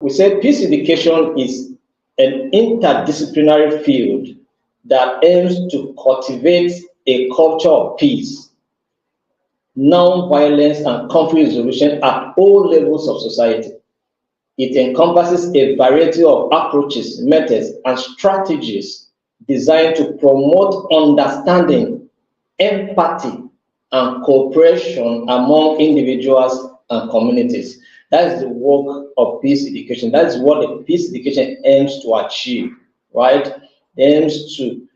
We say peace education is an interdisciplinary field that aims to cultivate a culture of peace, non-violence, and conflict resolution at all levels of society. It encompasses a variety of approaches, methods, and strategies designed to promote understanding, empathy, and cooperation among individuals and communities. That is the work of peace education. That is what the peace education aims to achieve, right? Aims to,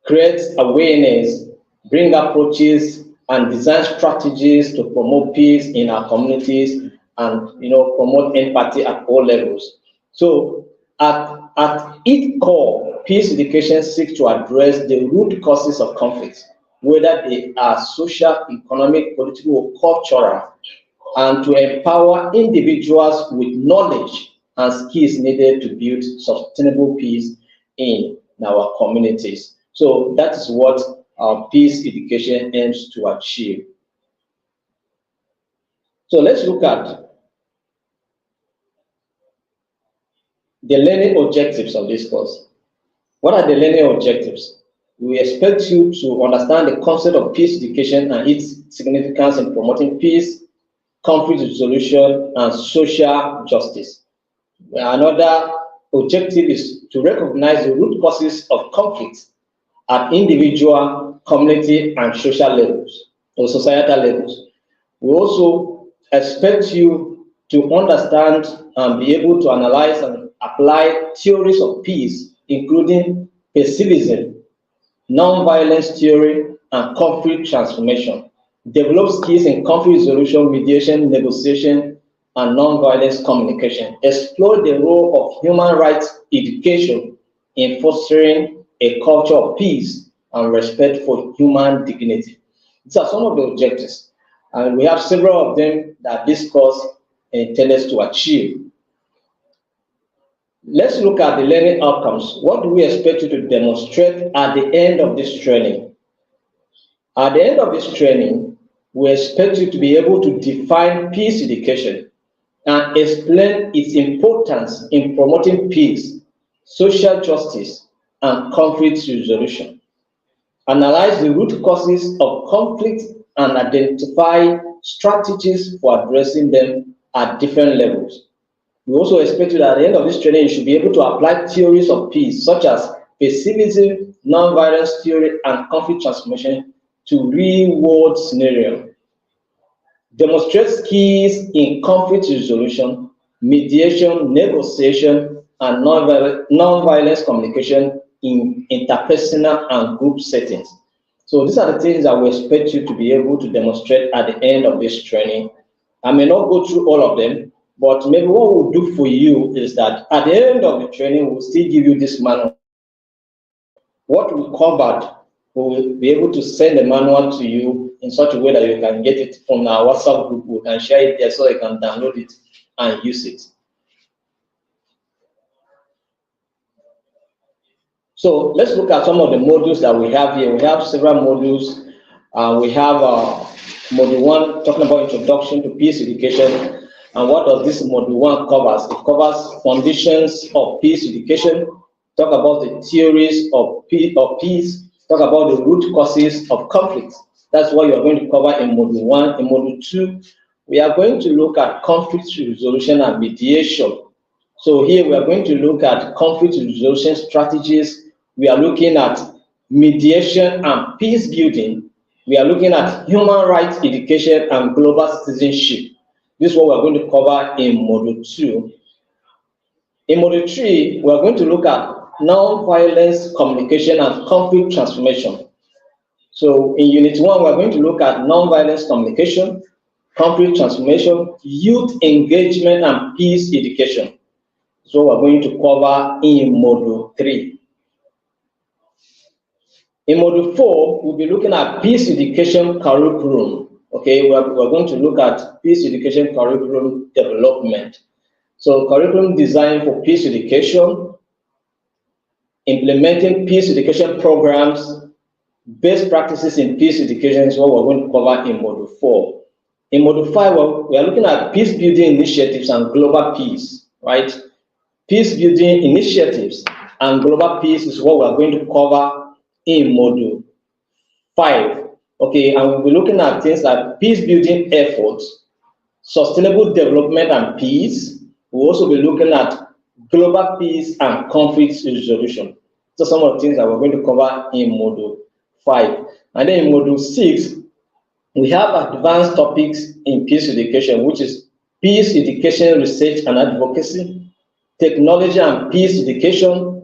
create awareness, bring approaches, and design strategies to promote peace in our communities and promote empathy at all levels. So at its core, peace education seeks to address the root causes of conflict, whether they are social, economic, political, or cultural, and to empower individuals with knowledge and skills needed to build sustainable peace in our communities. So that is what our peace education aims to achieve. So let's look at the learning objectives of this course. What are the learning objectives? We expect you to understand the concept of peace education and its significance in promoting peace, conflict resolution, and social justice. Another objective is to recognize the root causes of conflict at individual, community, and social levels, or societal levels. We also expect you to understand and be able to analyze and apply theories of peace, including pacifism, non-violence theory, and conflict transformation. Develop skills in conflict resolution, mediation, negotiation, and non-violence communication. Explore the role of human rights education in fostering a culture of peace and respect for human dignity. These are some of the objectives, and we have several of them that this course intends to achieve. Let's look at the learning outcomes. What do we expect you to demonstrate at the end of this training? At the end of this training, we expect you to be able to define peace education and explain its importance in promoting peace, social justice, and conflict resolution. Analyze the root causes of conflict and identify strategies for addressing them at different levels. We also expect you that at the end of this training, you should be able to apply theories of peace, such as pacifism, non-violence theory, and conflict transformation to real-world scenarios. Demonstrate skills in conflict resolution, mediation, negotiation, and non-violence communication in interpersonal and group settings. So these are the things that we expect you to be able to demonstrate at the end of this training. I may not go through all of them, but maybe what we'll do for you is that at the end of the training, we'll still give you this manual. What we covered, we'll be able to send the manual to you in such a way that you can get it from our WhatsApp group. We can share it there so you can download it and use it. So let's look at some of the modules that we have here. We have several modules. We have module 1 talking about introduction to peace education. And what does this module 1 covers? It covers foundations of peace education, talk about the theories of peace, talk about the root causes of conflict. That's what you are going to cover in module 1. In module 2, we are going to look at conflict resolution and mediation. So here we are going to look at conflict resolution strategies. We are looking at mediation and peace building. We are looking at human rights education and global citizenship. This is what we're going to cover in module 2. In module 3, we're going to look at non-violence communication and conflict transformation. So in unit 1, we're going to look at non-violence communication, conflict transformation, youth engagement, and peace education. So we're going to cover in module 3. In module 4, we'll be looking at peace education curriculum. Okay, we're going to look at peace education curriculum development. So curriculum design for peace education, implementing peace education programs, best practices in peace education is what we're going to cover in module 4. In Module 5, we are looking at peace building initiatives and global peace, right? Peace building initiatives and global peace is what we are going to cover in Module 5. Okay, and we'll be looking at things like peace building efforts, sustainable development and peace. We'll also be looking at global peace and conflict resolution. So some of the things that we're going to cover in Module 5. And then in Module 6, we have advanced topics in peace education, which is peace education research and advocacy, technology and peace education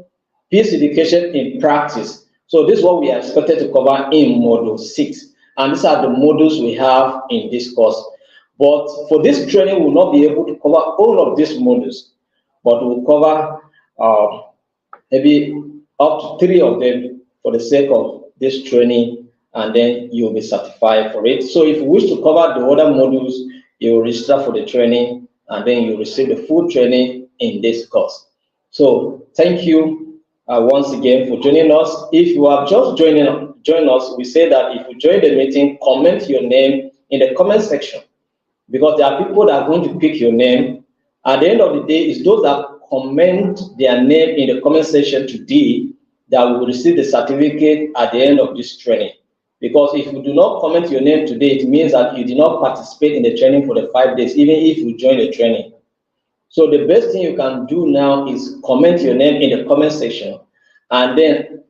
in practice. So this is what we are expected to cover in Module 6. And these are the modules we have in this course. But for this training, we'll not be able to cover all of these modules, but we'll cover maybe up to 3 of them for the sake of this training, and then you'll be certified for it. So if you wish to cover the other modules, you will register for the training, and then you receive the full training in this course. So thank you once again for joining us. If you have just joined us, we say that if you join the meeting, comment your name in the comment section, because there are people that are going to pick your name. At the end of the day, it's those that comment their name in the comment section today that will receive the certificate at the end of this training. Because if you do not comment your name today, it means that you did not participate in the training for the 5 days, even if you join the training. So the best thing you can do now is comment your name in the comment section, and then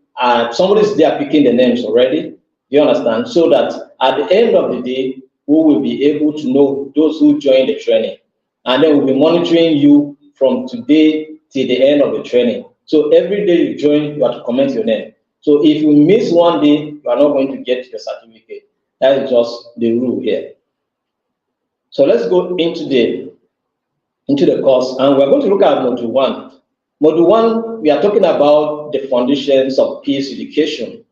somebody's there picking the names already. You understand? So that at the end of the day, we will be able to know those who joined the training, and then we'll be monitoring you from today till the end of the training. So every day you join, you have to comment your name. So if you miss one day, you are not going to get your certificate. That is just the rule here. So let's go into the course, and we're going to look at Module 1. Module 1, we are talking about the foundations of peace education.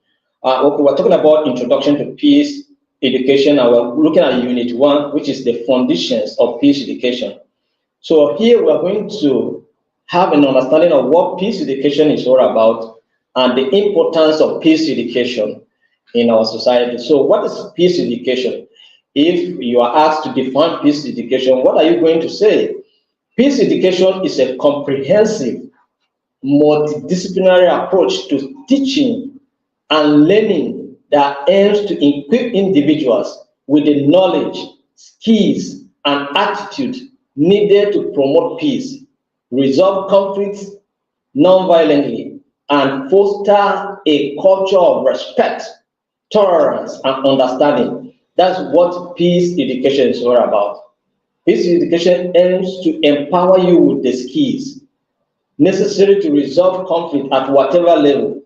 We're talking about introduction to peace education, and we're looking at Unit 1, which is the foundations of peace education. So here we're going to have an understanding of what peace education is all about and the importance of peace education in our society. So what is peace education? If you are asked to define peace education, what are you going to say? Peace education is a comprehensive, multidisciplinary approach to teaching and learning that aims to equip individuals with the knowledge, skills, and attitude needed to promote peace, resolve conflicts non-violently, and foster a culture of respect, tolerance, and understanding. That's what peace education is all about. Peace education aims to empower you with the skills necessary to resolve conflict at whatever level,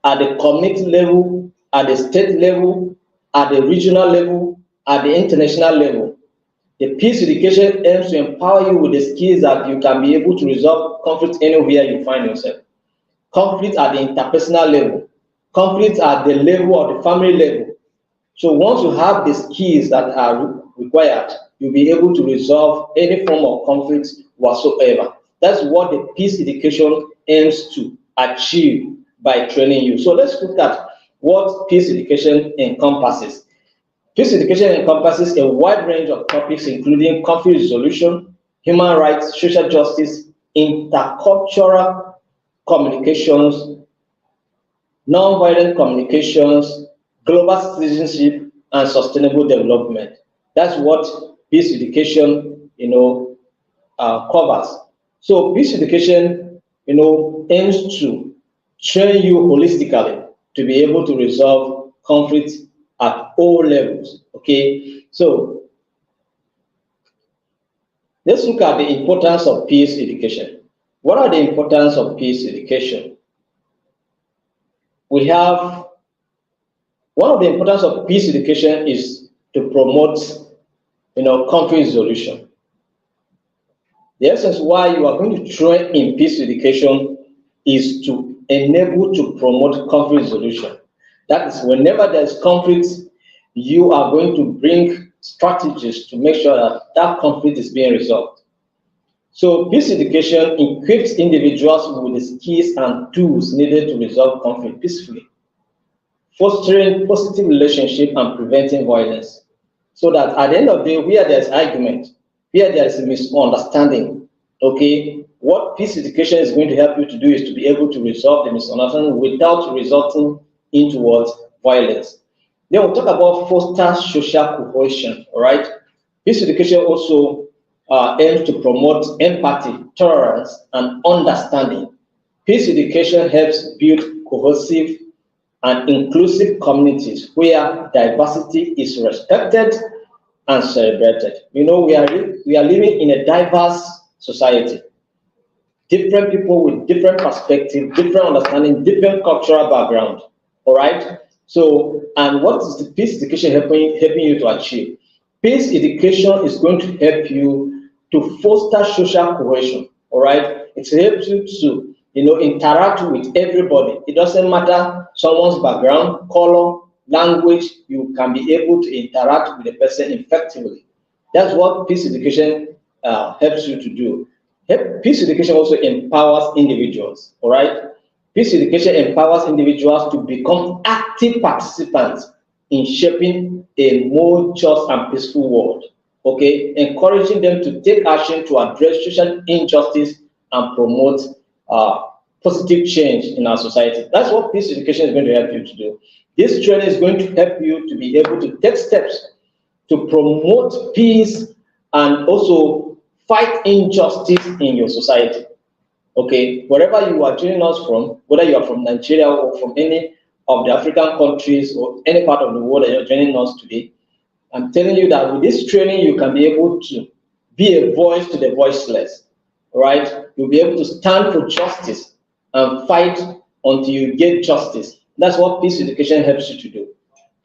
at the community level, at the state level, at the regional level, at the international level. The peace education aims to empower you with the skills that you can be able to resolve conflict anywhere you find yourself. Conflict at the interpersonal level, conflict at the level of the family level. So once you have the skills that are required, you'll be able to resolve any form of conflict whatsoever. That's what the peace education aims to achieve by training you. So let's look at what peace education encompasses. Peace education encompasses a wide range of topics, including conflict resolution, human rights, social justice, intercultural communications, nonviolent communications, global citizenship, and sustainable development. That's what peace education, covers. So peace education, aims to train you holistically to be able to resolve conflicts at all levels. Okay, so let's look at the importance of peace education. What are the importance of peace education? We have one of the importance of peace education is to promote, conflict resolution. The essence why you are going to train in peace education is to enable to promote conflict resolution. That is, whenever there's conflict, you are going to bring strategies to make sure that that conflict is being resolved. So peace education equips individuals with the skills and tools needed to resolve conflict peacefully, fostering positive relationships and preventing violence. so that at the end of the day, where there's argument, where there is a misunderstanding, okay, what peace education is going to help you to do is to be able to resolve the misunderstanding without resulting into what? Violence. Then we'll talk about foster social cohesion, all right? Peace education also aims to promote empathy, tolerance, and understanding. Peace education helps build cohesive and inclusive communities where diversity is respected and celebrated. You know, we are living in a diverse society. Different people with different perspectives, different understanding, different cultural background. All right. So, and what is the peace education helping you to achieve? Peace education is going to help you to foster social cohesion. All right. It helps you to interact with everybody. It doesn't matter someone's background, color, language. You can be able to interact with the person effectively. That's what peace education helps you to do. Peace education also empowers individuals, all right? Peace education empowers individuals to become active participants in shaping a more just and peaceful world, okay? Encouraging them to take action to address social injustice and promote positive change in our society. That's what peace education is going to help you to do. This training is going to help you to be able to take steps to promote peace and also fight injustice in your society. Okay, wherever you are joining us from, whether you are from Nigeria or from any of the African countries or any part of the world that you're joining us today, I'm telling you that with this training, you can be able to be a voice to the voiceless, right? You'll be able to stand for justice and fight until you get justice. That's what peace education helps you to do,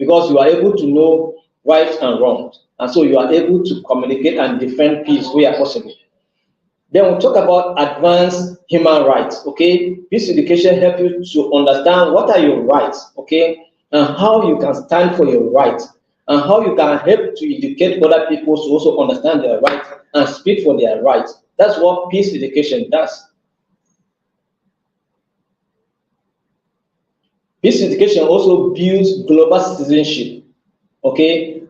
because you are able to know right and wrong. And so you are able to communicate and defend peace where possible. Then we'll talk about advanced human rights, okay? Peace education helps you to understand what are your rights, okay? And how you can stand for your rights, and how you can help to educate other people to also understand their rights and speak for their rights. That's what peace education does. Peace education also builds global citizenship, okay?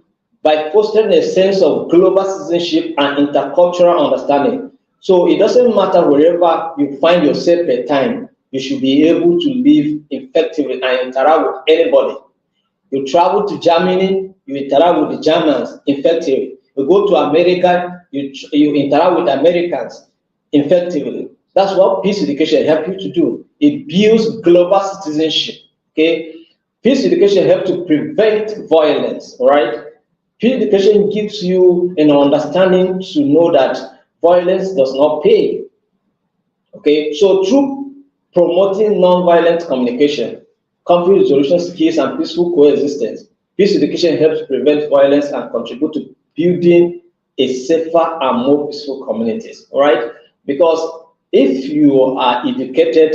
By fostering a sense of global citizenship and intercultural understanding. So it doesn't matter wherever you find yourself at time, you should be able to live effectively and interact with anybody. You travel to Germany, you interact with the Germans effectively. You go to America, you interact with Americans effectively. That's what peace education helps you to do. It builds global citizenship, okay? Peace education helps to prevent violence, all right? Peace education gives you an understanding to know that violence does not pay. Okay, so through promoting non-violent communication, conflict resolution skills, and peaceful coexistence, peace education helps prevent violence and contribute to building a safer and more peaceful communities. All right, because if you are educated,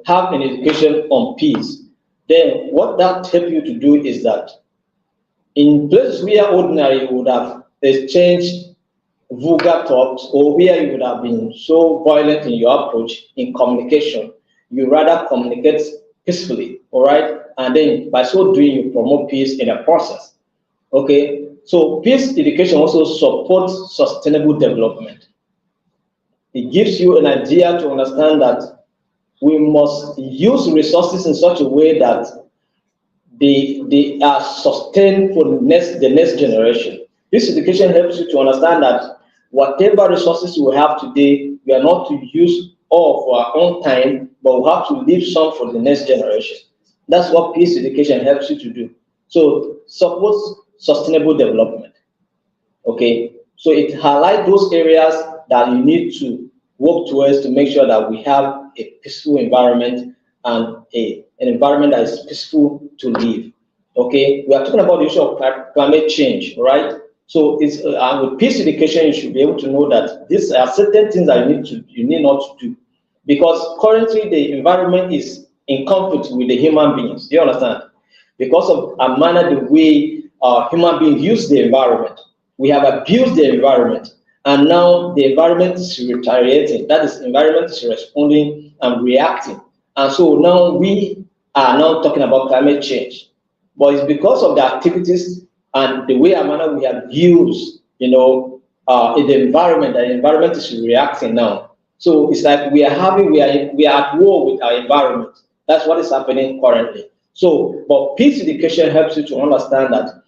have an education on peace, then what that helps you to do is that in places where ordinary you would have exchanged vulgar talks, or where you would have been so violent in your approach in communication, you rather communicate peacefully, all right? And then by so doing, you promote peace in the process, okay? So peace education also supports sustainable development. It gives you an idea to understand that we must use resources in such a way that they are sustained for the next generation. This education helps you to understand that whatever resources we have today, we are not to use all for our own time, but we have to leave some for the next generation. That's what peace education helps you to do. So supports sustainable development. Okay, so it highlights those areas that you need to work towards to make sure that we have a peaceful environment and an environment that is peaceful to live. Okay, we are talking about the issue of climate change, right? So it's with peace education, you should be able to know that these are certain things that you need not to do, because currently the environment is in conflict with the human beings. Do you understand? Because of a manner the way human beings use the environment, we have abused the environment, and now the environment is retaliating. That is, environment is responding and reacting, and so now we are now talking about climate change, but it's because of the activities and the way manner we have views, in the environment is reacting now. So it's like we are at war with our environment. That's what is happening currently. So, but peace education helps you to understand that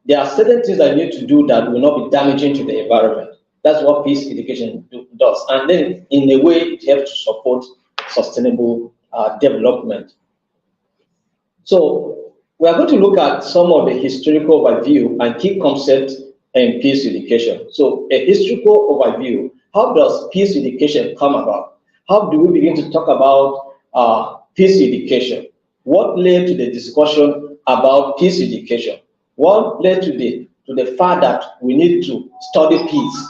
there are certain things that you need to do that will not be damaging to the environment. That's what peace education does. And then, in a way, it helps to support sustainable development. So, we are going to look at some of the historical overview and key concepts in peace education. So, a historical overview: how does peace education come about? How do we begin to talk about peace education? What led to the discussion about peace education? What led to the fact that we need to study peace?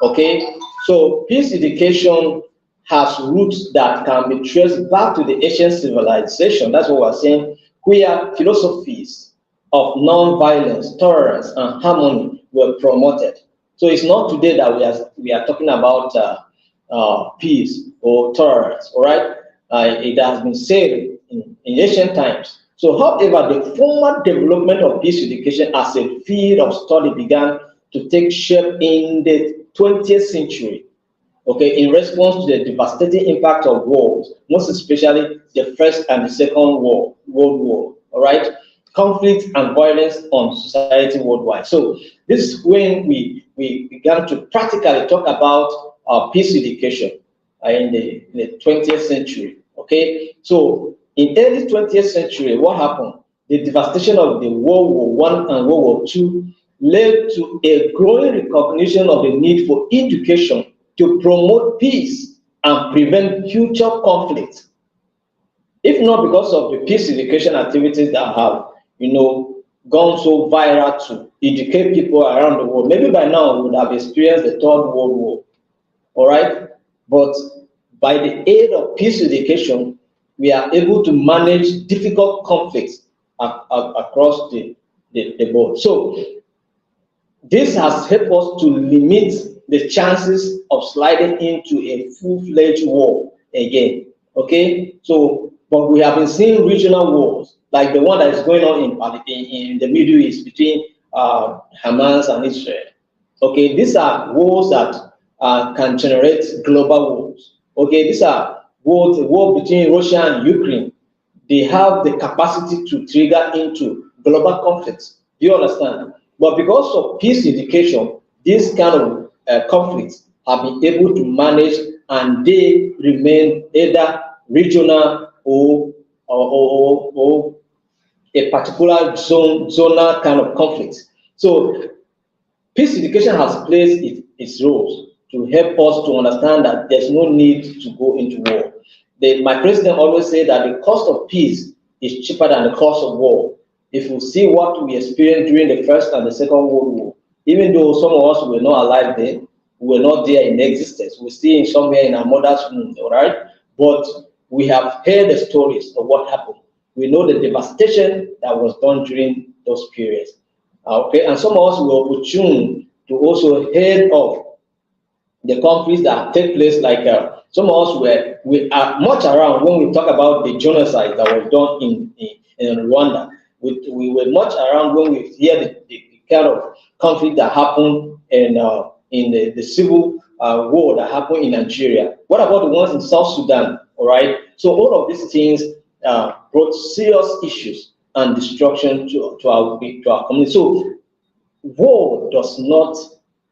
Okay, so peace education has roots that can be traced back to the ancient civilization. That's what we're saying. Where philosophies of non-violence, tolerance, and harmony were promoted. So it's not today that we are talking about peace or tolerance. All right, it has been said in ancient times. So, however, the formal development of peace education as a field of study began to take shape in the 20th century, okay, in response to the devastating impact of wars, most especially the First and the Second World War, all right, conflict and violence on society worldwide. So, this is when we began to practically talk about peace education in the 20th century, okay. So, in early 20th century, what happened? The devastation of the World War I and World War II led to a growing recognition of the need for education to promote peace and prevent future conflict. If not because of the peace education activities that have, gone so viral to educate people around the world, maybe by now we would have experienced the Third World War. All right? But by the aid of peace education, we are able to manage difficult conflicts across the board. So this has helped us to limit the chances of sliding into a full-fledged war again. Okay, so but we have been seeing regional wars like the one that is going on in the Middle East between Hamas and Israel. Okay, these are wars that can generate global wars. Okay, these are the war between Russia and Ukraine. They have the capacity to trigger into global conflicts. Do you understand? But because of peace education, these kind of conflicts have been able to manage, and they remain either regional or a particular zonal kind of conflict. So peace education has played its roles to help us to understand that there's no need to go into war. My president always said that the cost of peace is cheaper than the cost of war. If you see what we experienced during the First and the Second World War, even though some of us were not alive then, we were not there in existence. We're still somewhere in our mother's womb, all right? But we have heard the stories of what happened. We know the devastation that was done during those periods. Okay, and some of us were opportune to also hear of the conflicts that take place, like some of us we are much around when we talk about the genocide that was done in Rwanda. We were much around when we hear the kind of conflict that happened in the civil war that happened in Nigeria. What about the ones in South Sudan? All right. So all of these things brought serious issues and destruction to our community. So war does not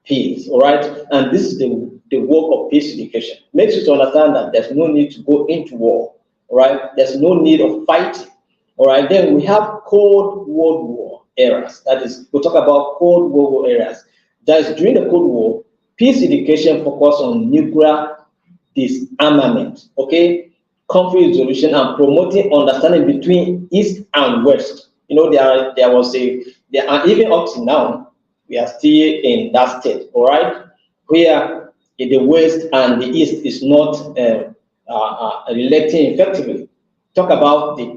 peace, all right? And this is the work of peace education. Makes you to understand that there's no need to go into war, all right? There's no need of fighting, all right? Then we have Cold World War eras. That is, we'll talk about Cold World War eras. That is, during the Cold War, peace education focused on nuclear disarmament, okay? Conflict resolution and promoting understanding between East and West. There was even up to now, we are still in that state, all right, where the West and the East is not relating effectively. Talk about the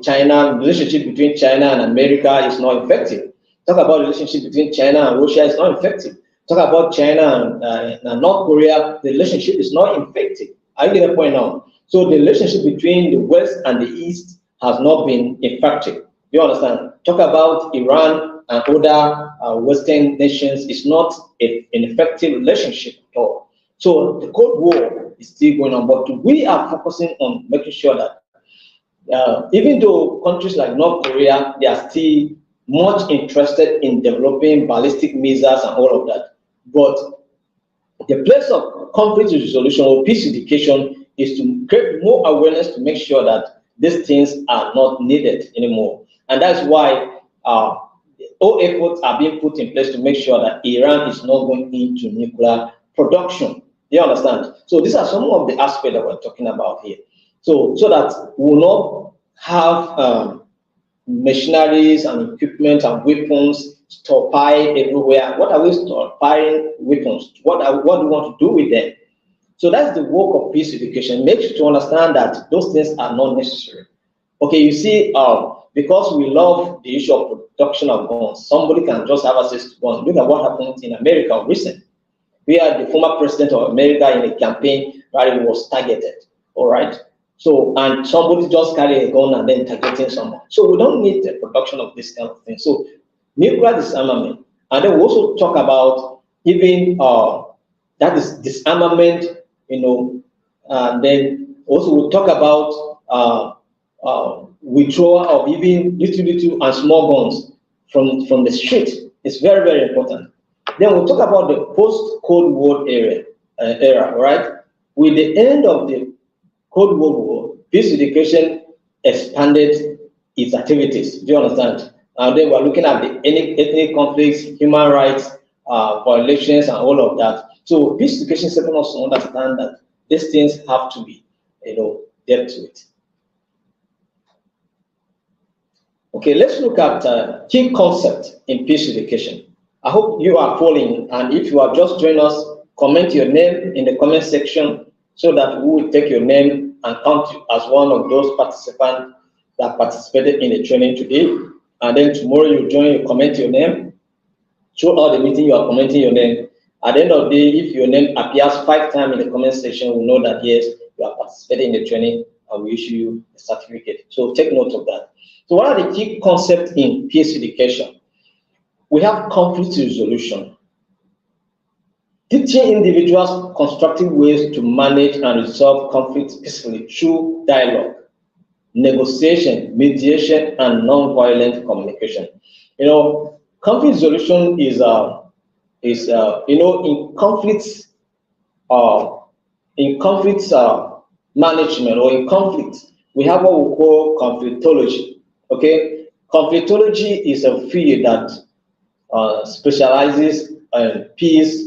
relationship between China and America is not effective. Talk about the relationship between China and Russia is not effective. Talk about China and North Korea, the relationship is not effective. I get a point now. So the relationship between the West and the East has not been effective. You understand? Talk about Iran and other Western nations is not an effective relationship at all. So the Cold War is still going on, but we are focusing on making sure that even though countries like North Korea, they are still much interested in developing ballistic missiles and all of that, but the place of conflict resolution or peace education is to create more awareness to make sure that these things are not needed anymore. And that's why all efforts are being put in place to make sure that Iran is not going into nuclear production. Do you understand? So these are some of the aspects that we're talking about here. So that we will not have machineries and equipment and weapons stockpiled everywhere. What are we stockpiling weapons? What do we want to do with them? So that's the work of peace education. Make sure to understand that those things are not necessary. Okay, you see, because we love the issue of production of guns, somebody can just have access to guns. Look at what happened in America recently. We had the former president of America in a campaign where he was targeted. All right. So, and somebody just carry a gun and then targeting someone. So we don't need the production of this kind of thing. So nuclear disarmament. And then we also talk about even that is disarmament, and then also we'll talk about withdrawal of even little and small guns from the street. It's very, very important. Then we'll talk about the post-Cold War era, right? With the end of the Cold War, peace education expanded its activities. Do you understand? And then we're looking at the ethnic conflicts, human rights violations, and all of that. So peace education is helping us to understand that these things have to be, dealt with. Okay, let's look at key concepts in peace education. I hope you are following, and if you are just joining us, comment your name in the comment section so that we will take your name and count you as one of those participants that participated in the training today. And then tomorrow you join, you comment your name. Throughout the meeting, you are commenting your name. At the end of the day, if your name appears 5 times in the comment section, we know that yes, you are participating in the training and we issue you a certificate. So take note of that. So what are the key concepts in peace education? We have conflict resolution. Teaching individuals constructive ways to manage and resolve conflicts peacefully through dialogue, negotiation, mediation, and non-violent communication. Conflict resolution is in conflicts management or in conflicts, we have what we call conflictology. Okay, conflictology is a field that specializes in peace,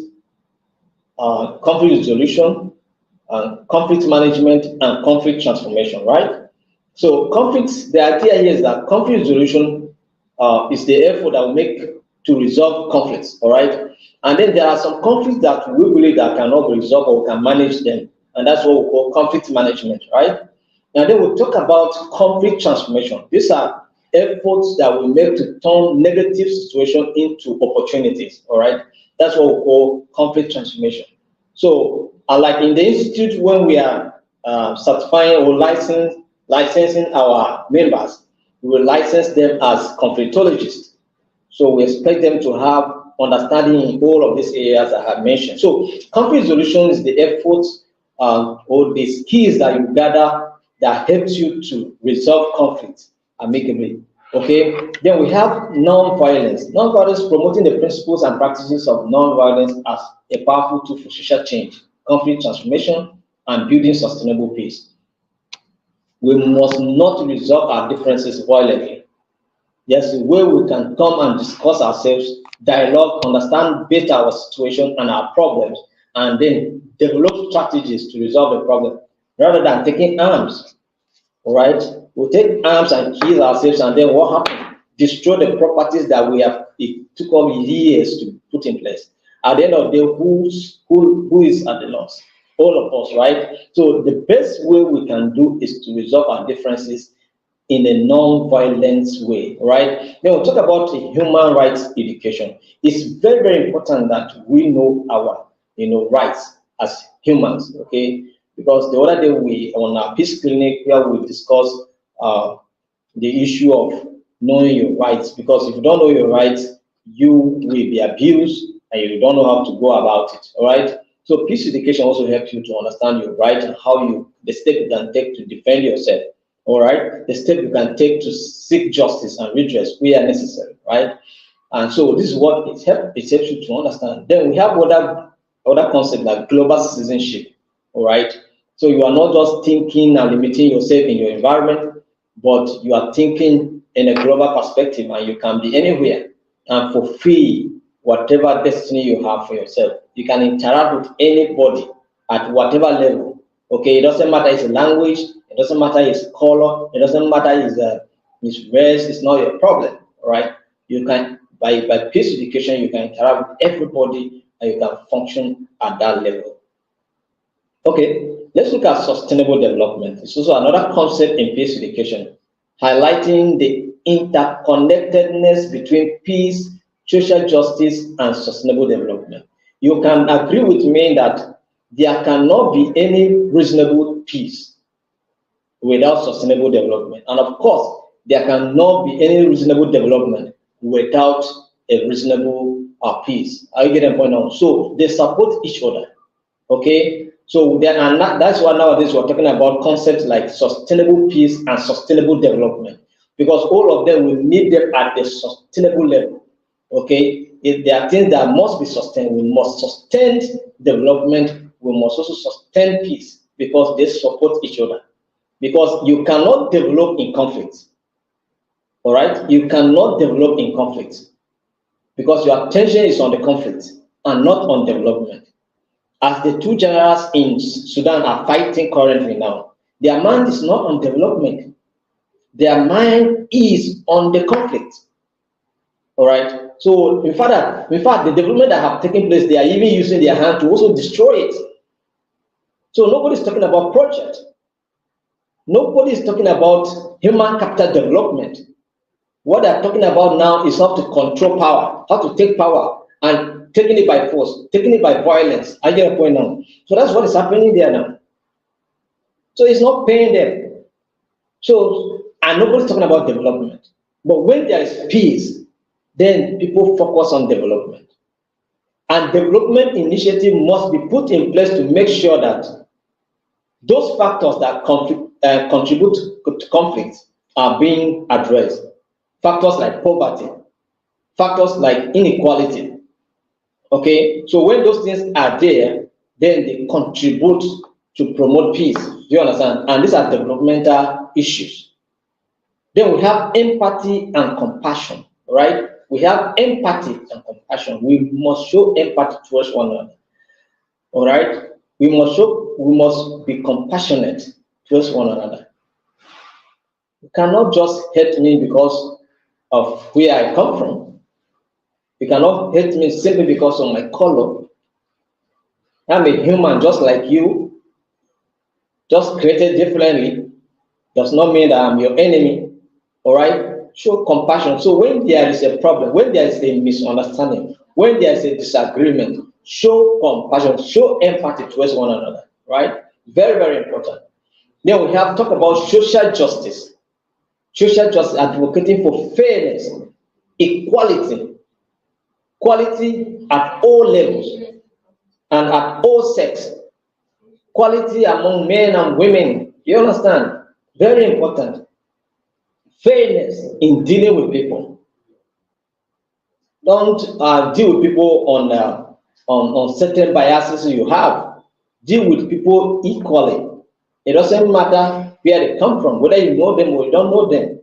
conflict resolution, conflict management, and conflict transformation, right? So conflicts, the idea here is that conflict resolution is the effort that we make to resolve conflicts, all right? And then there are some conflicts that we believe that cannot be resolved or we can manage them, and that's what we call conflict management, right? And then we'll talk about conflict transformation. These are efforts that we make to turn negative situations into opportunities, all right? That's what we call conflict transformation. So, like in the institute, when we are certifying or licensing our members, we will license them as conflictologists. So we expect them to have understanding in all of these areas I have mentioned. So conflict resolution is the efforts or the skills that you gather that helps you to resolve conflicts amicably. Okay, then we have non-violence. Non-violence, promoting the principles and practices of non-violence as a powerful tool for social change, conflict transformation, and building sustainable peace. We must not resolve our differences violently. There's a way we can come and discuss ourselves, dialogue, understand better our situation and our problems, and then develop strategies to resolve the problem, rather than taking arms. All right? We'll take arms and kill ourselves, and then what happened? Destroy the properties that we have. It took us years to put in place. At the end of the day, who is at the loss? All of us, right? So the best way we can do is to resolve our differences in a non-violent way, right? Then we'll talk about human rights education. It's very, very important that we know our, rights as humans, okay? Because the other day on our peace clinic, where we discussed the issue of knowing your rights, because if you don't know your rights, you will be abused and you don't know how to go about it. All right. So peace education also helps you to understand your rights and how the step you can take to defend yourself. All right. The step you can take to seek justice and redress where necessary. Right. And so this is what it helps you to understand. Then we have other concepts like global citizenship. All right. So you are not just thinking and limiting yourself in your environment, but you are thinking in a global perspective, and you can be anywhere and fulfill whatever destiny you have for yourself. You can interact with anybody at whatever level. Okay, it doesn't matter his language, it doesn't matter his color, it doesn't matter his race. It's not your problem. All right. You can by peace education, you can interact with everybody and you can function at that level. Okay, let's look at sustainable development. It's also another concept in peace education, highlighting the interconnectedness between peace, social justice, and sustainable development. You can agree with me that there cannot be any reasonable peace without sustainable development. And of course, there cannot be any reasonable development without a reasonable peace. Are you getting the point now? So they support each other. Okay, so that's why nowadays we're talking about concepts like sustainable peace and sustainable development, because all of them will need them at the sustainable level. Okay, if there are things that must be sustained, we must sustain development, we must also sustain peace, because they support each other. Because you cannot develop in conflict. All right, you cannot develop in conflict because your attention is on the conflict and not on development. As the two generals in Sudan are fighting currently now, their mind is not on development. Their mind is on the conflict. All right. So in fact, the development that have taken place, they are even using their hand to also destroy it. So nobody's talking about project. Nobody is talking about human capital development. What they're talking about now is how to control power, how to take power and taking it by force, taking it by violence. I get a point now. So that's what is happening there now. So it's not paying them. So, and nobody's talking about development. But when there is peace, then people focus on development. And development initiative must be put in place to make sure that those factors that contribute to conflict are being addressed. Factors like poverty, factors like inequality. Okay, so when those things are there, then they contribute to promote peace. Do you understand? And these are developmental issues. Then we have empathy and compassion, right? We have empathy and compassion. We must show empathy towards one another. All right? We must be compassionate towards one another. You cannot just hate me because of where I come from. You cannot hate me simply because of my color. I'm a human just like you, just created differently. Does not mean that I'm your enemy. All right? Show compassion. So when there is a problem, when there is a misunderstanding, when there is a disagreement, show compassion, show empathy towards one another. Right? Very, very important. Then we have talked about social justice. Social justice, advocating for fairness, equality, quality at all levels and at all sex, quality among men and women. You understand? Very important. Fairness in dealing with people. Don't deal with people on certain biases you have. Deal with people equally. It doesn't matter where they come from, whether you know them or you don't know them.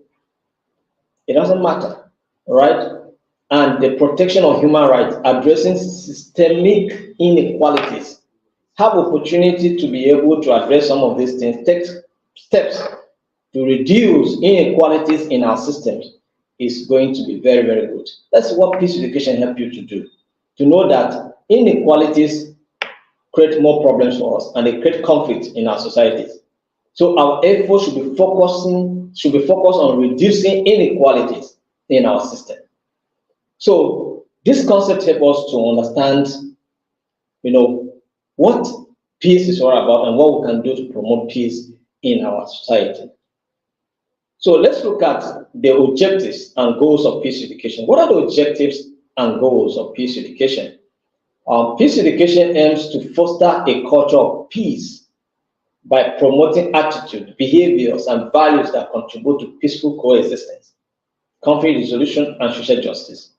It doesn't matter, right? And the protection of human rights, addressing systemic inequalities. Have opportunity to be able to address some of these things. Take steps to reduce inequalities in our systems is going to be very, very good. That's what peace education helps you to do. To know that inequalities create more problems for us and they create conflict in our societies. So our efforts should be focused on reducing inequalities in our system. So this concept helps us to understand, what peace is all about and what we can do to promote peace in our society. So let's look at the objectives and goals of peace education. What are the objectives and goals of peace education? Peace education aims to foster a culture of peace by promoting attitude, behaviors, and values that contribute to peaceful coexistence, conflict resolution, and social justice.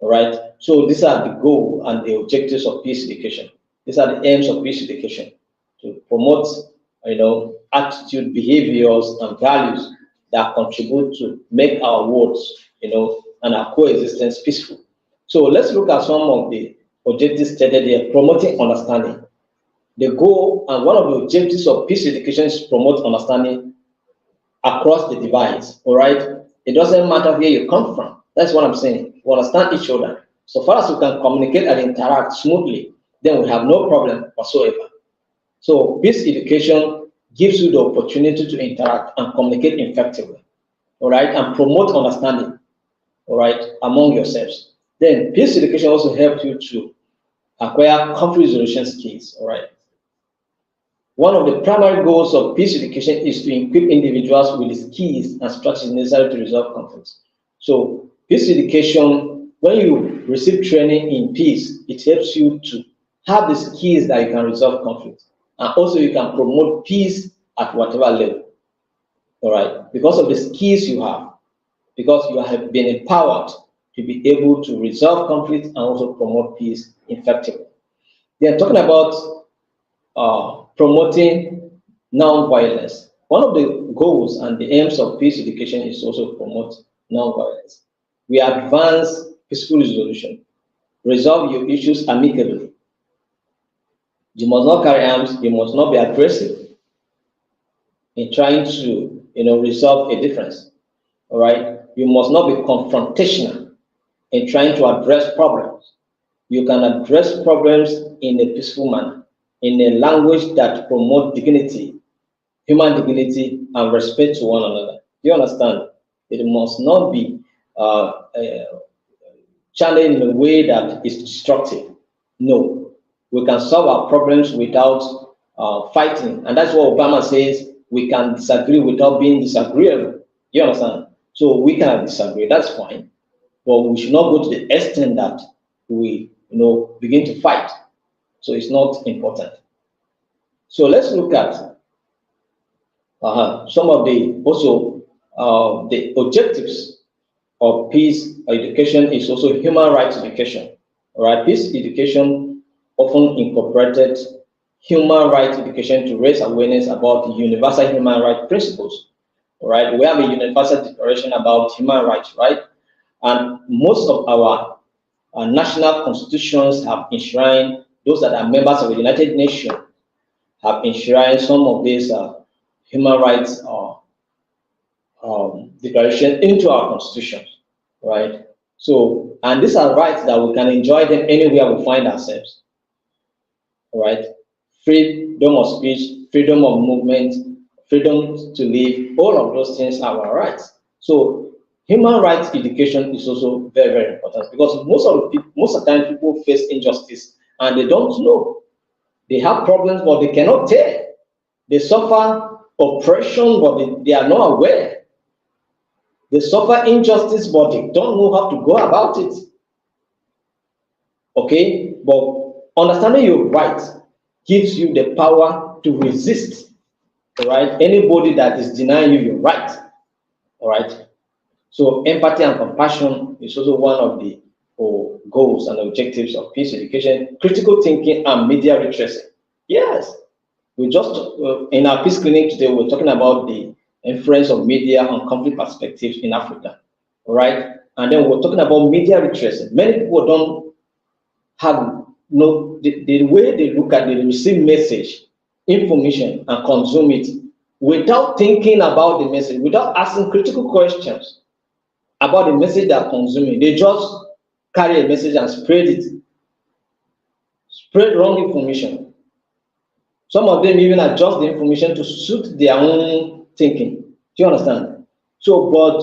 All right. So these are the goal and the objectives of peace education. These are the aims of peace education: to promote, attitude, behaviors, and values that contribute to make our worlds, and our coexistence peaceful. So let's look at some of the objectives stated here. Promoting understanding. The goal and one of the objectives of peace education is to promote understanding across the divides. All right. It doesn't matter where you come from. That's what I'm saying. We understand each other. So far as we can communicate and interact smoothly, then we have no problem whatsoever. So peace education gives you the opportunity to interact and communicate effectively, all right, and promote understanding, all right, among yourselves. Then peace education also helps you to acquire conflict resolution skills, all right. One of the primary goals of peace education is to equip individuals with the skills and strategies necessary to resolve conflicts. So peace education, when you receive training in peace, it helps you to have the skills that you can resolve conflict. And also you can promote peace at whatever level. All right, because of the skills you have, because you have been empowered to be able to resolve conflict and also promote peace effectively. They are talking about promoting non-violence. One of the goals and the aims of peace education is also to promote non-violence. We advance peaceful resolution, resolve your issues amicably. You must not carry arms, you must not be aggressive in trying to resolve a difference. All right. You must not be confrontational in trying to address problems. You can address problems in a peaceful manner, in a language that promotes dignity, human dignity, and respect to one another. You understand? It must not be challenged in a way that is destructive. No, we can solve our problems without fighting, and that's what Obama says. We can disagree without being disagreeable. You understand? So we can disagree. That's fine, but we should not go to the extent that we begin to fight. So it's not important. So let's look at some of the the objectives of peace education is also human rights education. All right, peace education often incorporated human rights education to raise awareness about the universal human rights principles. All right, we have a universal declaration about human rights, right? And most of our national constitutions have enshrined, those that are members of the United Nations have enshrined some of these human rights declaration into our constitutions, right? So, and these are rights that we can enjoy them anywhere we find ourselves, all right? Freedom of speech, freedom of movement, freedom to live, all of those things are our rights. So human rights education is also very, very important, because most of the time people face injustice and they don't know. They have problems, but they cannot tell. They suffer oppression, but they are not aware. They suffer injustice, but they don't know how to go about it. Okay, but understanding your rights gives you the power to resist, all right, anybody that is denying you your right, all right. So empathy and compassion is also one of the goals and objectives of peace education. Critical thinking and media literacy. Yes, we just in our peace clinic today we're talking about the influence of media on conflict perspectives in Africa, all right. And then we're talking about media literacy. Many people don't have the way they look at, they receive message, information, and consume it without thinking about the message, without asking critical questions about the message they are consuming. They just carry a message and spread it, spread wrong information. Some of them even adjust the information to suit their own thinking. Do you understand? So, but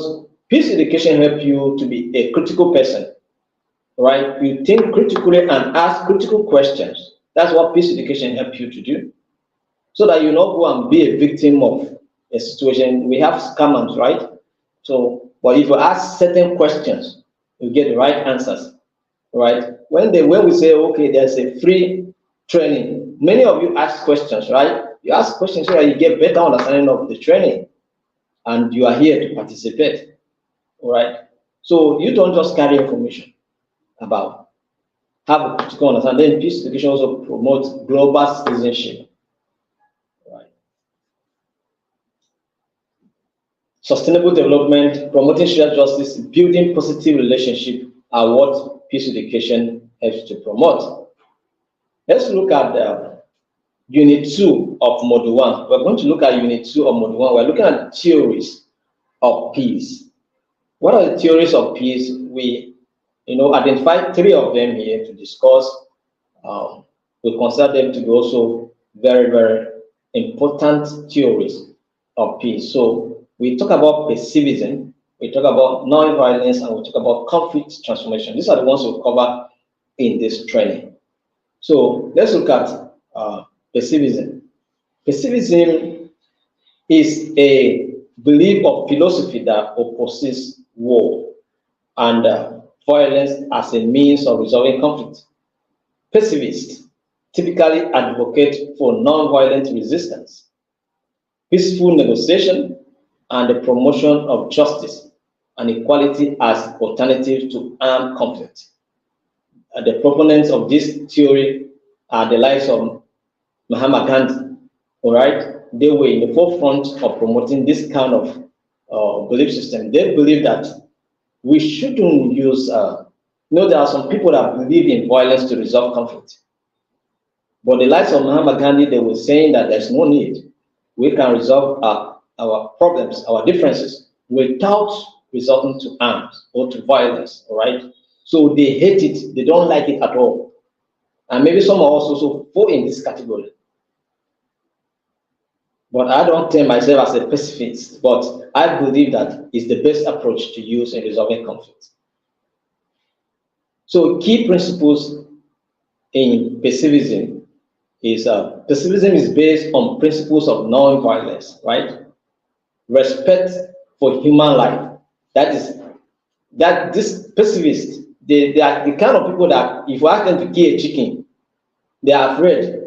peace education helps you to be a critical person, right? You think critically and ask critical questions. That's what peace education helps you to do, so that you not go and be a victim of a situation. We have scammers, right? So, but if you ask certain questions, you get the right answers, right? When we say, okay, there's a free training, many of you ask questions, right? You ask questions so that you get better understanding of the training, and you are here to participate, all right? So you don't just carry information about, have a critical understanding. Then peace education also promotes global citizenship, right? Sustainable development, promoting social justice, building positive relationship are what peace education helps to promote. Let's look at Unit 2 of Module 1. We're going to look at Unit 2 of Module 1. We're looking at theories of peace. What are the theories of peace? We identify 3 of them here to discuss. We consider them to be also very, very important theories of peace. So we talk about pacifism, we talk about non-violence, and we talk about conflict transformation. These are the ones we'll cover in this training. So let's look at pacifism. Pacifism is a belief of philosophy that opposes war and violence as a means of resolving conflict. Pacifists typically advocate for non-violent resistance, peaceful negotiation, and the promotion of justice and equality as alternatives to armed conflict. The proponents of this theory are the likes of Mahatma Gandhi, all right? They were in the forefront of promoting this kind of belief system. They believe that we shouldn't use, there are some people that believe in violence to resolve conflict. But the likes of Mahatma Gandhi, they were saying that there's no need. We can resolve our problems, our differences, without resorting to arms or to violence, all right? So they hate it. They don't like it at all. And maybe some of us also fall in this category. But I don't term myself as a pacifist, but I believe that it's the best approach to use in resolving conflict. So key principles in pacifism is pacifism is based on principles of non-violence, right? Respect for human life. That this pacifists, they are the kind of people that if you ask them to kill a chicken, they are afraid.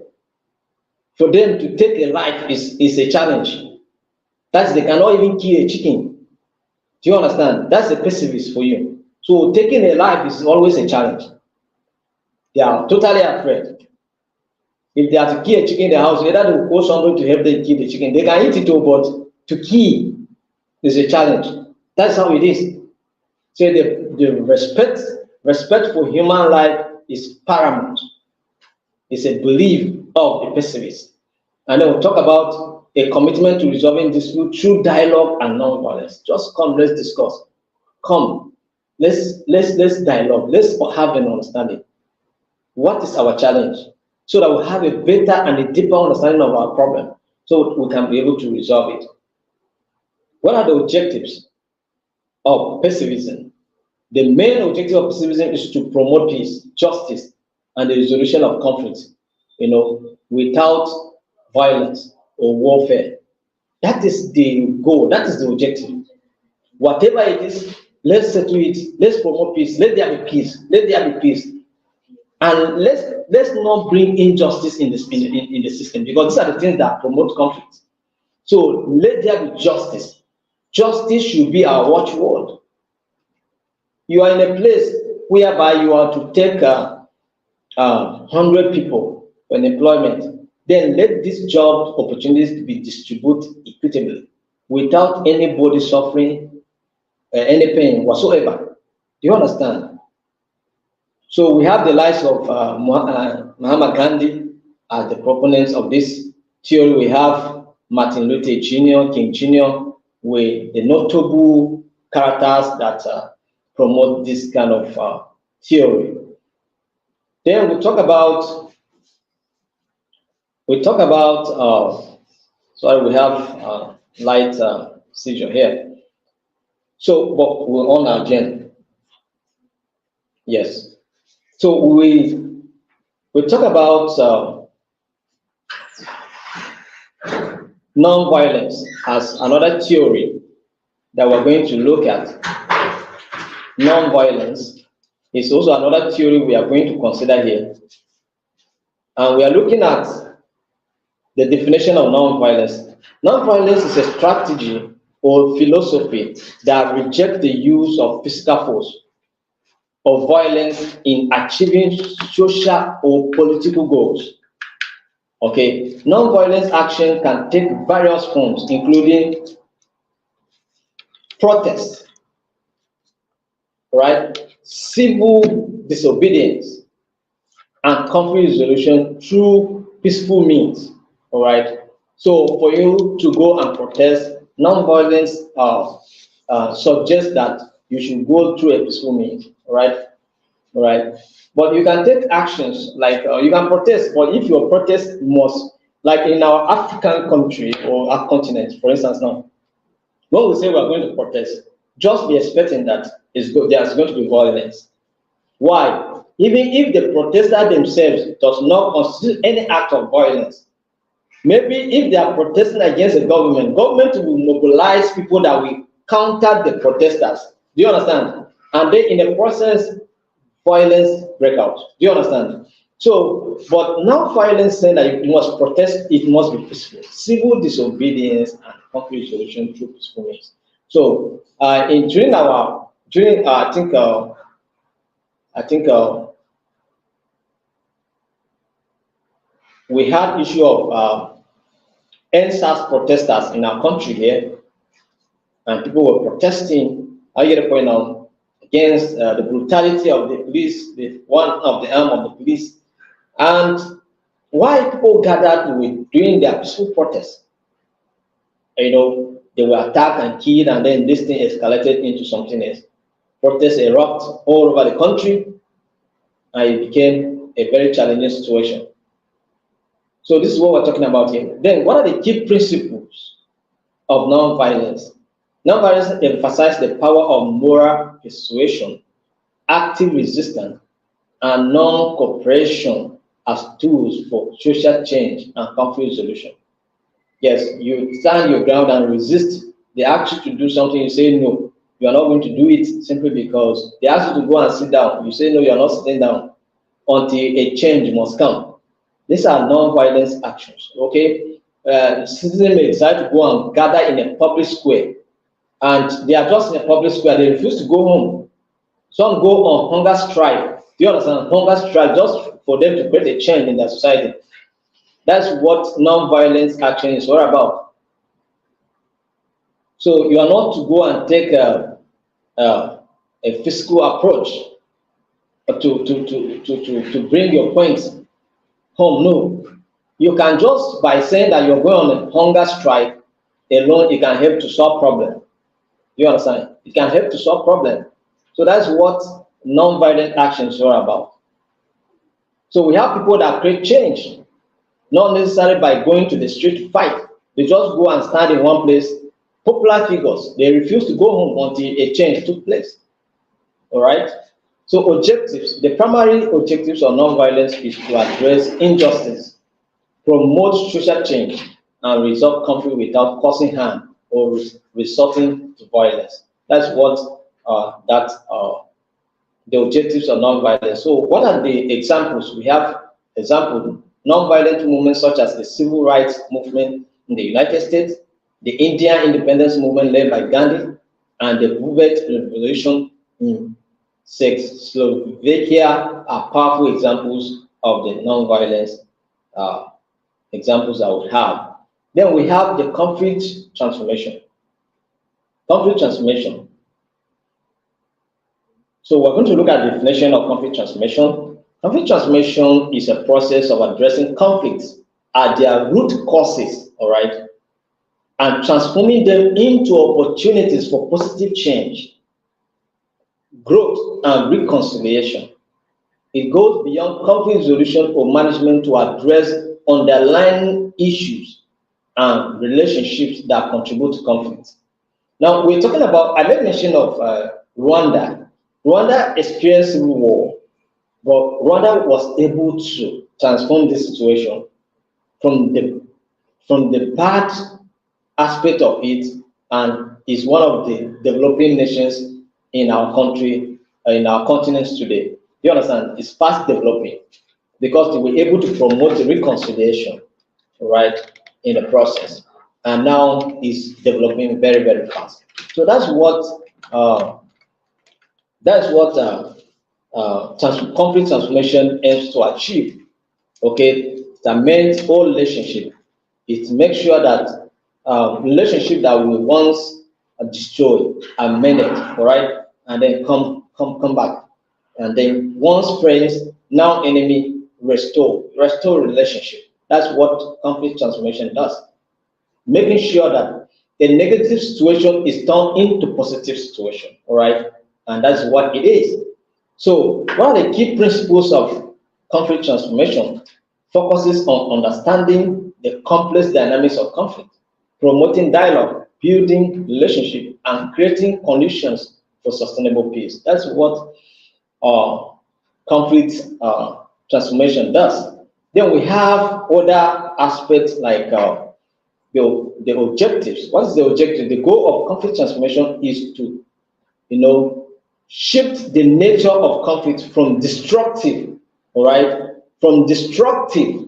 For them to take a life is a challenge. They cannot even kill a chicken. Do you understand? That's a pacifist for you. So taking a life is always a challenge. They are totally afraid. If they are to kill a chicken in the house, either they will call somebody to help them kill the chicken. They can eat it all, but to kill is a challenge. That's how it is. So the respect for human life is paramount. It's a belief of the pacifist. And then we'll talk about a commitment to resolving dispute through dialogue and non-violence. Just come, let's discuss. Come, let's dialogue. Let's have an understanding. What is our challenge? So that we have a better and a deeper understanding of our problem, so we can be able to resolve it. What are the objectives of pacifism? The main objective of pacifism is to promote peace, justice, and the resolution of conflicts, without violence or warfare. That is the goal, that is the objective. Whatever it is, let's settle it, let's promote peace, let there be peace, let there be peace. And let's not bring injustice in the system, because these are the things that promote conflict. So let there be justice. Justice should be our watchword. You are in a place whereby you are to take 100 people for employment, then let these job opportunities be distributed equitably without anybody suffering any pain whatsoever. Do you understand? So we have the likes of Mahatma Gandhi as the proponents of this theory. We have Martin Luther Jr., King Jr., with the notable characters that promote this kind of theory. Then we talk about, sorry, we have light seizure here. So, but we're on our agenda. Yes. So we talk about non-violence as another theory that we're going to look at, non-violence, is also another theory we are going to consider here. And we are looking at the definition of non-violence. Non-violence is a strategy or philosophy that rejects the use of physical force or violence in achieving social or political goals. Okay, non-violence action can take various forms, including protest, right, civil disobedience, and conflict resolution through peaceful means. All right. So for you to go and protest, non-violence suggests that you should go through a peaceful means. All right. All right. But you can take actions like you can protest, but if your protest must, like in our African country or our continent, for instance, now, when we say we are going to protest, just be expecting that there's going to be violence. Why? Even if the protester themselves does not constitute any act of violence, maybe if they are protesting against the government will mobilize people that will counter the protesters. Do you understand? And then in the process, violence break out. Do you understand? So, but now violence saying that you must protest, it must be peaceful. Civil disobedience and conflict resolution through peaceful means. So, during I think we had issue of NSAS protesters in our country here, and people were protesting. I get a point now against the brutality of the police, one of the arm of the police, and why people gathered with doing their peaceful protest. You know, they were attacked and killed, and then this thing escalated into something else. Protests erupt all over the country, and it became a very challenging situation. So this is what we're talking about here. Then, what are the key principles of non-violence? Non-violence emphasizes the power of moral persuasion, active resistance, and non-cooperation as tools for social change and conflict resolution. Yes, you stand your ground and resist. They ask you to do something, you say no. You are not going to do it simply because they ask you to go and sit down. You say no, you are not sitting down until a change must come. These are non-violence actions. Okay, citizens may decide to go and gather in a public square, and they are just in a public square. They refuse to go home. Some go on hunger strike. Do you understand? Hunger strike just for them to create a change in their society. That's what non-violence action is all about. So you are not to go and take a physical approach to bring your points home. No, you can just by saying that you're going on a hunger strike alone, it can help to solve problem. You understand? It can help to solve problem. So that's what non-violent actions are about. So we have people that create change, not necessarily by going to the street to fight. They just go and stand in one place. Popular figures, they refuse to go home until a change took place. All right? So objectives, the primary objectives of non-violence is to address injustice, promote social change, and resolve conflict without causing harm or resorting to violence. That's what the objectives of non-violence. So what are the examples? We have examples, non-violent movements such as the civil rights movement in the United States, the Indian independence movement led by Gandhi, and the Velvet Revolution in Czechoslovakia are powerful examples of the non-violence examples that we have. Then we have the conflict transformation. Conflict transformation. So we're going to look at the definition of conflict transformation. Conflict transformation is a process of addressing conflicts at their root causes, all right, and transforming them into opportunities for positive change, growth, and reconciliation. It goes beyond conflict resolution or management to address underlying issues and relationships that contribute to conflict. Now, we're talking about, I made mention of Rwanda. Rwanda experienced civil war, but Rwanda was able to transform this situation from the bad aspect of it and is one of the developing nations in our country, in our continents today. You understand? It's fast developing because they were able to promote the reconciliation, right, in the process, and now is developing very, very fast. So uh, that's what conflict transformation aims to achieve. Okay, it amends all relationship. It makes sure that relationship that we once destroyed are mended, all right, and then come back, and then once friends, now enemy, restore relationship. That's what conflict transformation does, making sure that a negative situation is turned into positive situation, all right, and that's what it is. So one of the key principles of conflict transformation focuses on understanding the complex dynamics of conflict, promoting dialogue, building relationship, and creating conditions for sustainable peace. That's what uh, conflict transformation does. Then we have other aspects like the objectives. What is the objective? The goal of conflict transformation is to, shift the nature of conflict from destructive, all right, from destructive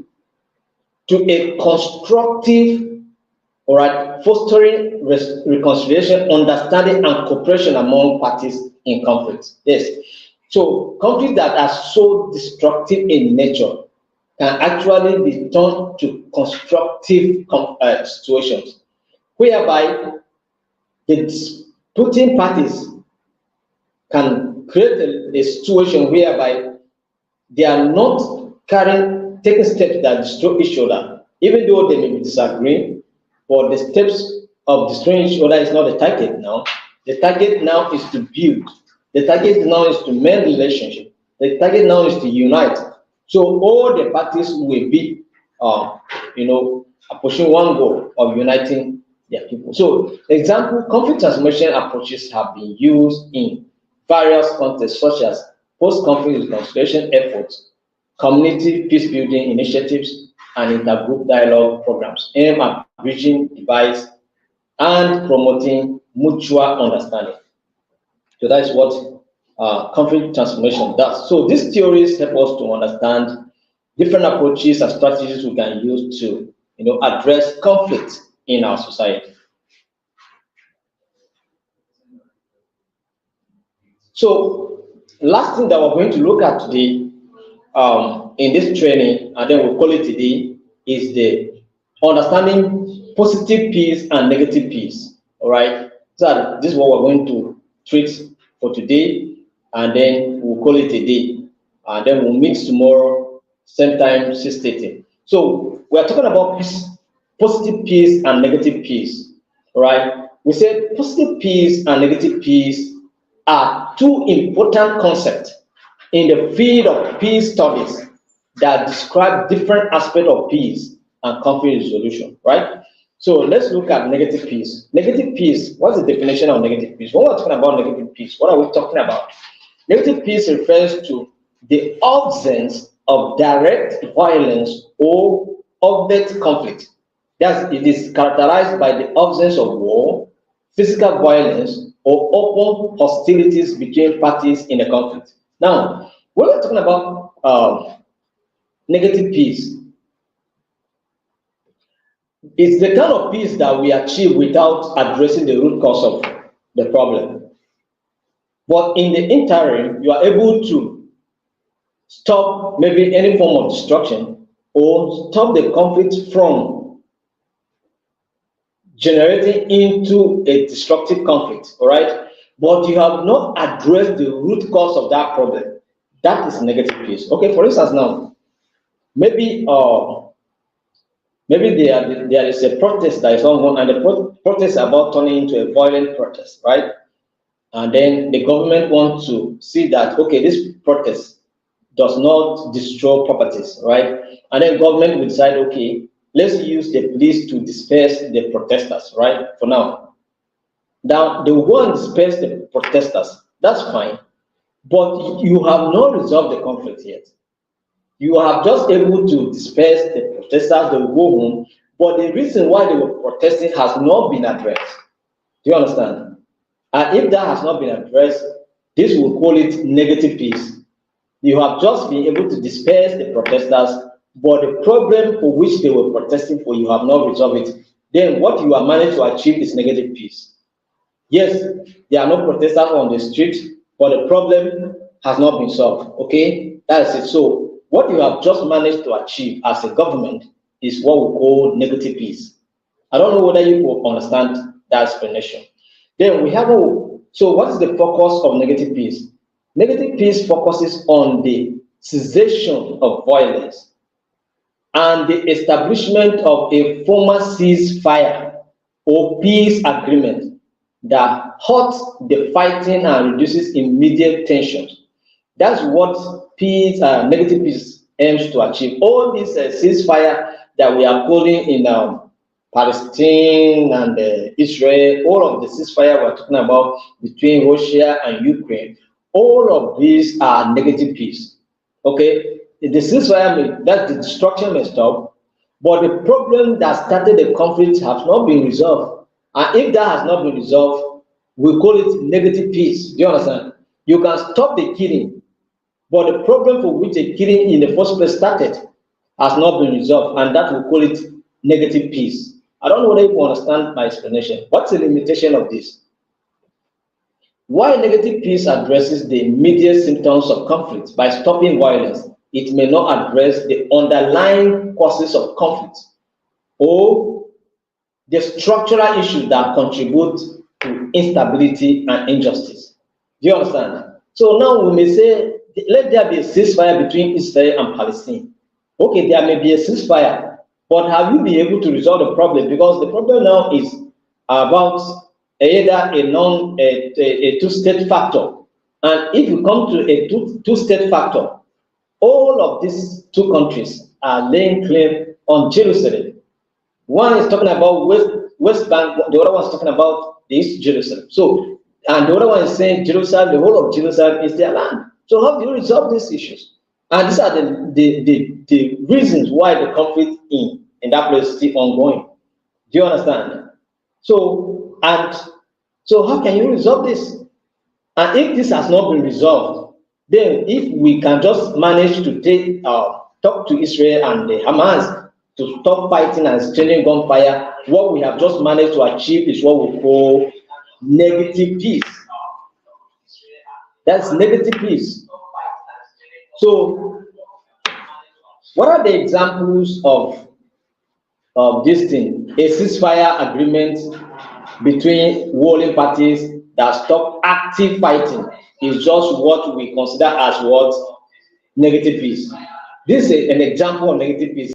to a constructive, all right, fostering reconciliation, understanding, and cooperation among parties in conflict. Yes. So conflicts that are so destructive in nature can actually be turned to constructive situations, whereby the disputing parties can create a situation whereby they are not taking steps that destroy each other, even though they may be disagreeing, but the steps of destroying each other is not the target now. The target now is to build. The target now is to mend relationship. The target now is to unite. So all the parties will be, pushing one goal of uniting their people. So, example, conflict transformation approaches have been used in various contexts, such as post-conflict reconciliation efforts, community peace building initiatives, and intergroup dialogue programs aimed at bridging divides and promoting mutual understanding. So that is what conflict transformation does. So these theories help us to understand different approaches and strategies we can use to, address conflict in our society. So last thing that we're going to look at today in this training, and then we'll call it today, is the understanding positive peace and negative peace. All right. So this is what we're going to treat for today, and then we'll call it a day, and then we'll meet tomorrow, same time, 6:30. So we are talking about peace, positive peace and negative peace. All right. We said positive peace and negative peace are two important concepts in the field of peace studies that describe different aspects of peace and conflict resolution, right? So let's look at negative peace. Negative peace, what's the definition of negative peace? When we're talking about negative peace, what are we talking about? Negative peace refers to the absence of direct violence or overt conflict. It is characterized by the absence of war, physical violence, or open hostilities between parties in a conflict. Now, when we're talking about negative peace, it's the kind of peace that we achieve without addressing the root cause of the problem. But in the interim, you are able to stop maybe any form of destruction or stop the conflict from generating into a destructive conflict, all right? But you have not addressed the root cause of that problem. That is negative peace. Okay, for instance, now, maybe there is a protest that is ongoing, and the protest is about turning into a violent protest, right? And then the government wants to see that, okay, this protest does not destroy properties, right? And then government will decide, okay, let's use the police to disperse the protesters, right? For now. Now, they will go and disperse the protesters. That's fine. But you have not resolved the conflict yet. You are just able to disperse the protesters, they will go home, but the reason why they were protesting has not been addressed. Do you understand? And if that has not been addressed, this will call it negative peace. You have just been able to disperse the protesters, but the problem for which they were protesting for, you have not resolved it. Then what you have managed to achieve is negative peace. Yes, there are no protesters on the street, but the problem has not been solved. Okay, that is it. So what you have just managed to achieve as a government is what we call negative peace. I don't know whether you will understand that explanation. Then we have so what is the focus of negative peace? Negative peace focuses on the cessation of violence and the establishment of a formal ceasefire or peace agreement that halts the fighting and reduces immediate tensions. That's what peace, negative peace aims to achieve. All this ceasefire that we are calling in Palestine and Israel, all of the ceasefire we're talking about between Russia and Ukraine, all of these are negative peace. Okay, the ceasefire, that the destruction may stop, but the problem that started the conflict has not been resolved. And if that has not been resolved, we call it negative peace. Do you understand? You can stop the killing, but the problem for which the killing in the first place started has not been resolved, and that we call it negative peace. I don't know whether you understand my explanation. What's the limitation of this? While negative peace addresses the immediate symptoms of conflict by stopping violence, it may not address the underlying causes of conflict or the structural issues that contribute to instability and injustice. Do you understand? So now we may say, let there be a ceasefire between Israel and Palestine. Okay, there may be a ceasefire, but have you been able to resolve the problem? Because the problem now is about either a two-state factor. And if you come to a two-state factor, all of these two countries are laying claim on Jerusalem. One is talking about West Bank, the other one is talking about East Jerusalem. So, and the other one is saying Jerusalem, the whole of Jerusalem is their land. So how do you resolve these issues? And these are the reasons why the conflict in that place is still ongoing. Do you understand? So how can you resolve this? And if this has not been resolved, then if we can just manage to talk to Israel and the Hamas to stop fighting and exchanging gunfire, what we have just managed to achieve is what we call negative peace. That's negative peace. So, what are the examples of this thing? A ceasefire agreement between warring parties that stop active fighting is just what we consider as what negative peace. This is an example of negative peace.